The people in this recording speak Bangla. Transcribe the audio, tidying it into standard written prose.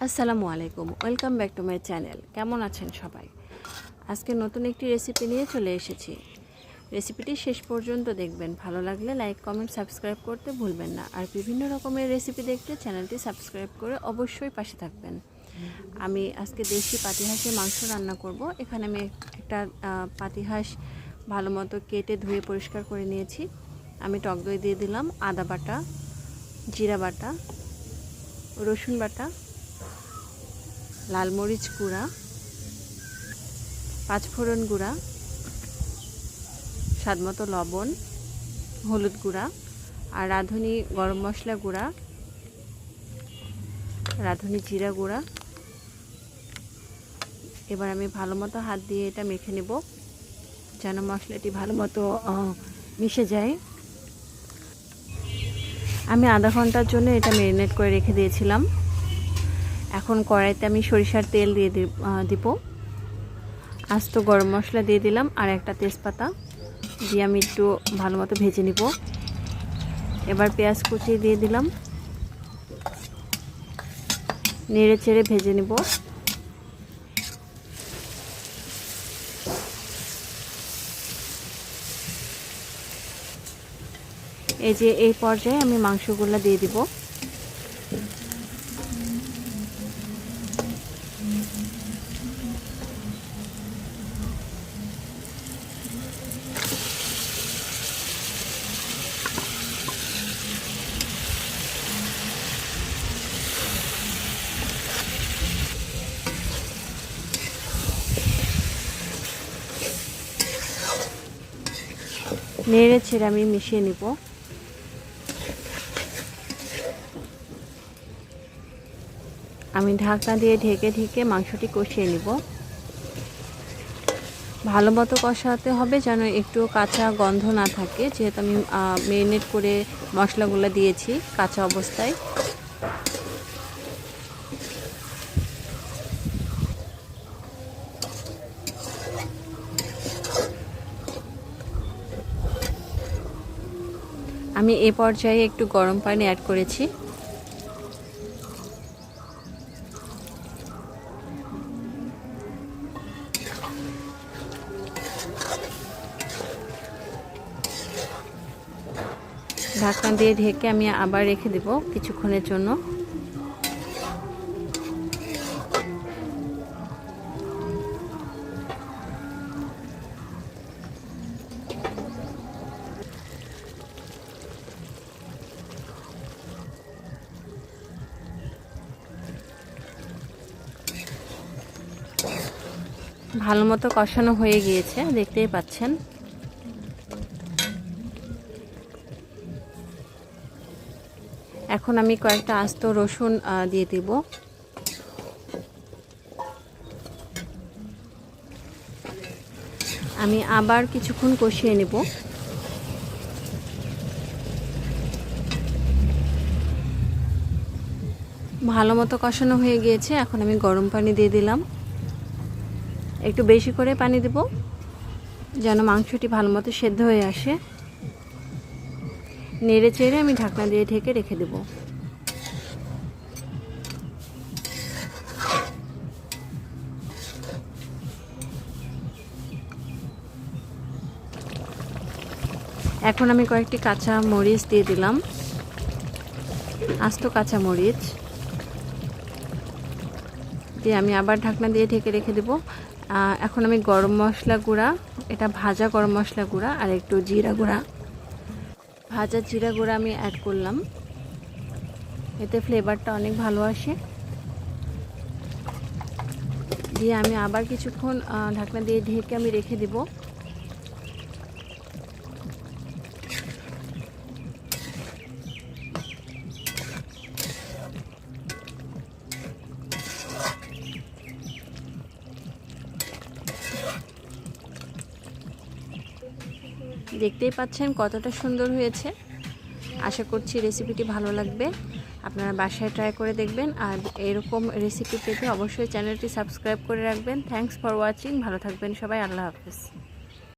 আসসালামু আলাইকুম, welcome back to my channel. কেমন আছেন সবাই? আজকে নতুন একটি রেসিপি নিয়ে চলে এসেছি। রেসিপিটি শেষ পর্যন্ত দেখবেন, ভালো লাগলে লাইক কমেন্ট সাবস্ক্রাইব করতে ভুলবেন না। আর বিভিন্ন রকমের রেসিপি দেখতে চ্যানেলটি সাবস্ক্রাইব করে অবশ্যই পাশে থাকবেন। আমি আজকে দেশি পাতিহাঁসের মাংস রান্না করব। এখানে আমি একটা পাতিহাঁস ভালো মতো কেটে ধুয়ে পরিষ্কার করে নিয়েছি। আমি টক দই দিয়ে দিলাম, আদা বাটা, জিরা বাটা, রসুন বাটা, লাল মরিচ গুঁড়া, পাঁচফোড়ন গুঁড়া, স্বাদমতো লবণ, হলুদ গুঁড়া আর রাঁধুনি গরম মশলা গুঁড়া, রাঁধুনি জিরা গুঁড়া। এবার আমি ভালো মতো হাত দিয়ে এটা মেখে নেব যেন মশলাটি ভালো মতো মিশে যায়। আমি আধা ঘন্টার জন্য এটা ম্যারিনেট করে রেখে দিয়েছিলাম। এখন কড়াইতে আমি সরিষার তেল দিয়ে দিব, আস্ত গরম মশলা দিয়ে দিলাম আর একটা তেজপাতা দিয়ে আমি একটু ভালো মতো ভেজে নিব। এবার পেঁয়াজ কুচি দিয়ে দিলাম, নেড়ে চেড়ে ভেজে নিব। এই যে এই পর্যায়ে আমি মাংসগুলো দিয়ে দিব। নেড়ে ছেড়ে আমি মিশিয়ে নিব। আমি ঢাকনা দিয়ে ঢেকে ঢেকে মাংসটি কষিয়ে নিব। ভালো মতো কষাতে হবে যেন একটু কাঁচা গন্ধ না থাকে, যেহেতু আমি ম্যারিনেট করে মশলাগুলো দিয়েছি কাঁচা অবস্থায়। আমি এ পর্যায়ে একটু গরম পানি অ্যাড করেছি। ঢাকনা দিয়ে ঢেকে আমি আবার রেখে দেব কিছুক্ষণের জন্য। ভালো মতো কষানো হয়ে গিয়েছে, দেখতেই পাচ্ছেন। এখন আমি কয়েকটা আস্ত রসুন দিয়ে দিব। আমি আবার কিছুক্ষণ কষিয়ে নেব। ভালো মতো কষানো হয়ে গিয়েছে। এখন আমি গরম পানি দিয়ে দিলাম, একটু বেশি করে পানি দেব যেন মাংসটি ভালো মতো সেদ্ধ হয়ে আসে। নেড়ে চেড়ে আমি ঢাকনা দিয়ে ঢেকে রেখে দেব। এখন আমি কয়েকটি কাঁচা মরিচ দিয়ে দিলাম, আস্ত কাঁচা মরিচ দিয়ে আমি আবার ঢাকনা দিয়ে ঢেকে রেখে দেব। এখন আমি গরম মশলা গুঁড়া, এটা ভাজা গরম মশলা গুঁড়া আর একটু জিরা গুঁড়া, ভাজা জিরা গুঁড়া আমি অ্যাড করলাম, এতে ফ্লেভারটা অনেক ভালো আসে। দিয়ে আমি আবার কিছুক্ষণ ঢাকনা দিয়ে ঢেকে আমি রেখে দেব। দেখতেই পাচ্ছেন কতটা সুন্দর হয়েছে। আশা করছি রেসিপিটি ভালো লাগবে, আপনারা বাসায় ট্রাই করে দেখবেন। আর এরকম রেসিপি পেতে অবশ্যই চ্যানেলটি সাবস্ক্রাইব করে রাখবেন। Thanks for watching. ভালো থাকবেন সবাই। আল্লাহ হাফেজ।